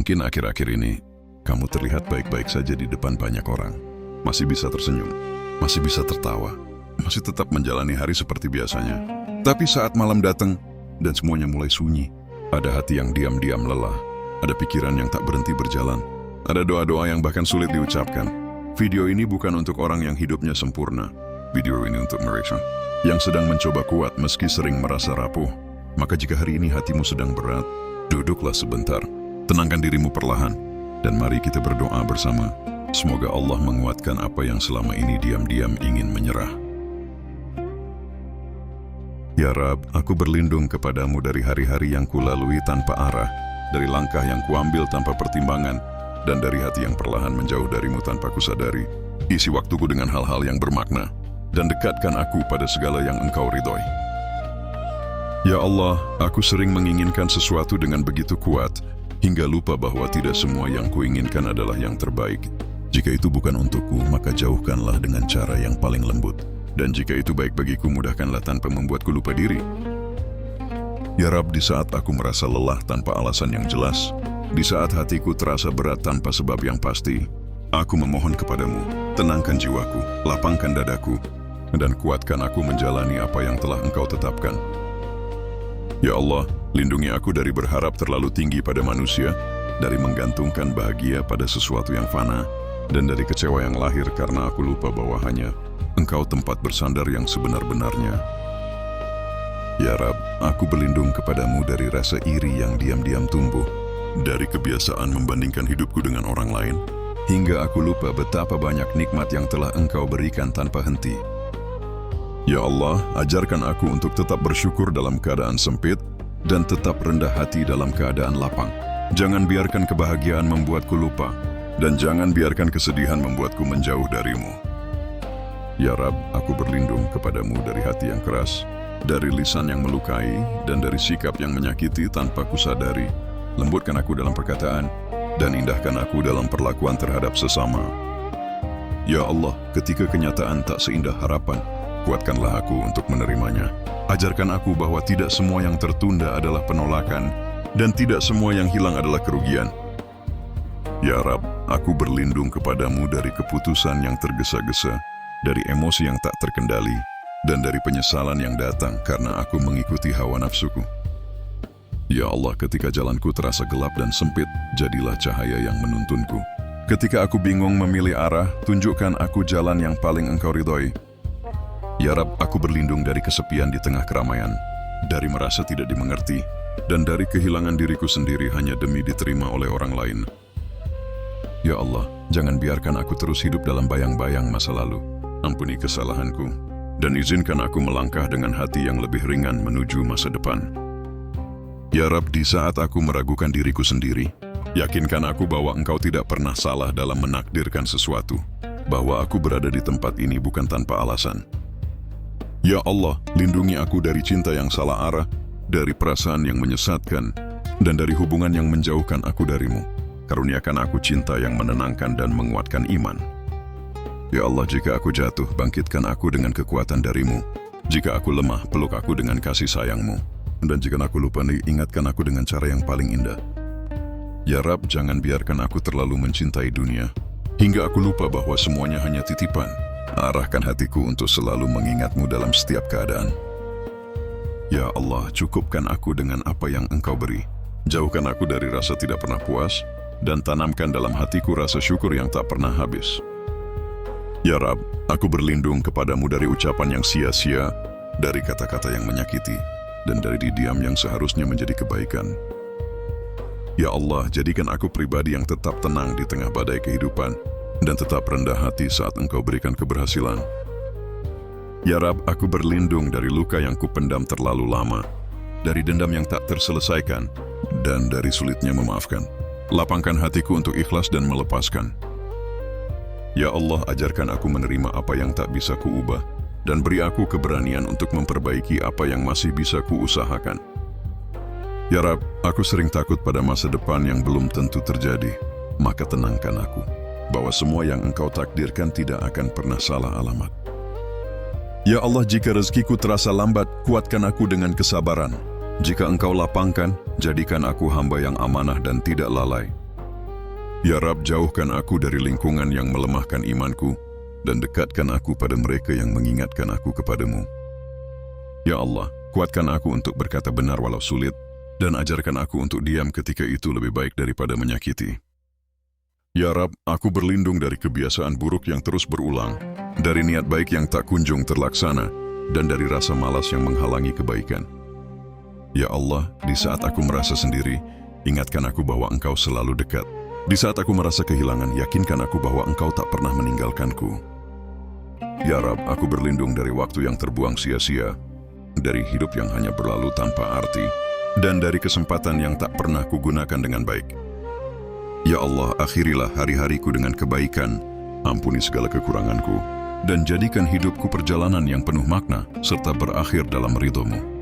Mungkin akhir-akhir ini, kamu terlihat baik-baik saja di depan banyak orang. Masih bisa tersenyum, masih bisa tertawa, masih tetap menjalani hari seperti biasanya. Tapi saat malam datang dan semuanya mulai sunyi, ada hati yang diam-diam lelah, ada pikiran yang tak berhenti berjalan, ada doa-doa yang bahkan sulit diucapkan. Video ini bukan untuk orang yang hidupnya sempurna. Video ini untuk mereka yang sedang mencoba kuat meski sering merasa rapuh. Maka jika hari ini hatimu sedang berat, duduklah sebentar, tenangkan dirimu perlahan, dan mari kita berdoa bersama. Semoga Allah menguatkan apa yang selama ini diam-diam ingin menyerah. Ya Rab, aku berlindung kepadamu dari hari-hari yang kulalui tanpa arah, dari langkah yang kuambil tanpa pertimbangan, dan dari hati yang perlahan menjauh darimu tanpa kusadari. Isi waktuku dengan hal-hal yang bermakna, dan dekatkan aku pada segala yang Engkau ridhoi. Ya Allah, aku sering menginginkan sesuatu dengan begitu kuat, hingga lupa bahwa tidak semua yang kuinginkan adalah yang terbaik. Jika itu bukan untukku, maka jauhkanlah dengan cara yang paling lembut. Dan jika itu baik bagiku, mudahkanlah tanpa membuatku lupa diri. Ya Rab, di saat aku merasa lelah tanpa alasan yang jelas, di saat hatiku terasa berat tanpa sebab yang pasti, aku memohon kepadamu, tenangkan jiwaku, lapangkan dadaku, dan kuatkan aku menjalani apa yang telah Engkau tetapkan. Ya Allah, lindungi aku dari berharap terlalu tinggi pada manusia, dari menggantungkan bahagia pada sesuatu yang fana, dan dari kecewa yang lahir karena aku lupa bahwa hanya Engkau tempat bersandar yang sebenar-benarnya. Ya Rab, aku berlindung kepadamu dari rasa iri yang diam-diam tumbuh, dari kebiasaan membandingkan hidupku dengan orang lain, hingga aku lupa betapa banyak nikmat yang telah Engkau berikan tanpa henti. Ya Allah, ajarkan aku untuk tetap bersyukur dalam keadaan sempit dan tetap rendah hati dalam keadaan lapang. Jangan biarkan kebahagiaan membuatku lupa, dan jangan biarkan kesedihan membuatku menjauh darimu. Ya Rab, aku berlindung kepadamu dari hati yang keras, dari lisan yang melukai, dan dari sikap yang menyakiti tanpa kusadari. Lembutkan aku dalam perkataan, dan indahkan aku dalam perlakuan terhadap sesama. Ya Allah, ketika kenyataan tak seindah harapan, kuatkanlah aku untuk menerimanya. Ajarkan aku bahwa tidak semua yang tertunda adalah penolakan, dan tidak semua yang hilang adalah kerugian. Ya Rab, aku berlindung kepadamu dari keputusan yang tergesa-gesa, dari emosi yang tak terkendali, dan dari penyesalan yang datang karena aku mengikuti hawa nafsuku. Ya Allah, ketika jalanku terasa gelap dan sempit, jadilah cahaya yang menuntunku. Ketika aku bingung memilih arah, tunjukkan aku jalan yang paling Engkau ridhoi. Ya Rab, aku berlindung dari kesepian di tengah keramaian, dari merasa tidak dimengerti, dan dari kehilangan diriku sendiri hanya demi diterima oleh orang lain. Ya Allah, jangan biarkan aku terus hidup dalam bayang-bayang masa lalu. Ampuni kesalahanku, dan izinkan aku melangkah dengan hati yang lebih ringan menuju masa depan. Ya Rab, di saat aku meragukan diriku sendiri, yakinkan aku bahwa Engkau tidak pernah salah dalam menakdirkan sesuatu, bahwa aku berada di tempat ini bukan tanpa alasan. Ya Allah, lindungi aku dari cinta yang salah arah, dari perasaan yang menyesatkan, dan dari hubungan yang menjauhkan aku darimu. Karuniakan aku cinta yang menenangkan dan menguatkan iman. Ya Allah, jika aku jatuh, bangkitkan aku dengan kekuatan darimu. Jika aku lemah, peluk aku dengan kasih sayangmu. Dan jika aku lupa, ingatkan aku dengan cara yang paling indah. Ya Rab, jangan biarkan aku terlalu mencintai dunia, hingga aku lupa bahwa semuanya hanya titipan. Arahkan hatiku untuk selalu mengingatmu dalam setiap keadaan. Ya Allah, cukupkan aku dengan apa yang Engkau beri. Jauhkan aku dari rasa tidak pernah puas, dan tanamkan dalam hatiku rasa syukur yang tak pernah habis. Ya Rab, aku berlindung kepadamu dari ucapan yang sia-sia, dari kata-kata yang menyakiti, dan dari diam yang seharusnya menjadi kebaikan. Ya Allah, jadikan aku pribadi yang tetap tenang di tengah badai kehidupan, dan tetap rendah hati saat Engkau berikan keberhasilan. Ya Rab, aku berlindung dari luka yang kupendam terlalu lama, dari dendam yang tak terselesaikan, dan dari sulitnya memaafkan. Lapangkan hatiku untuk ikhlas dan melepaskan. Ya Allah, ajarkan aku menerima apa yang tak bisa kuubah, dan beri aku keberanian untuk memperbaiki apa yang masih bisa kuusahakan. Ya Rab, aku sering takut pada masa depan yang belum tentu terjadi, maka tenangkan aku, bahwa semua yang Engkau takdirkan tidak akan pernah salah alamat. Ya Allah, jika rezekiku terasa lambat, kuatkan aku dengan kesabaran. Jika Engkau lapangkan, jadikan aku hamba yang amanah dan tidak lalai. Ya Rab, jauhkan aku dari lingkungan yang melemahkan imanku dan dekatkan aku pada mereka yang mengingatkan aku kepadamu. Ya Allah, kuatkan aku untuk berkata benar walau sulit, dan ajarkan aku untuk diam ketika itu lebih baik daripada menyakiti. Ya Rab, aku berlindung dari kebiasaan buruk yang terus berulang, dari niat baik yang tak kunjung terlaksana, dan dari rasa malas yang menghalangi kebaikan. Ya Allah, di saat aku merasa sendiri, ingatkan aku bahwa Engkau selalu dekat. Di saat aku merasa kehilangan, yakinkan aku bahwa Engkau tak pernah meninggalkanku. Ya Rab, aku berlindung dari waktu yang terbuang sia-sia, dari hidup yang hanya berlalu tanpa arti, dan dari kesempatan yang tak pernah kugunakan dengan baik. Ya Allah, akhirilah hari-hariku dengan kebaikan, ampuni segala kekuranganku, dan jadikan hidupku perjalanan yang penuh makna, serta berakhir dalam ridho-Mu.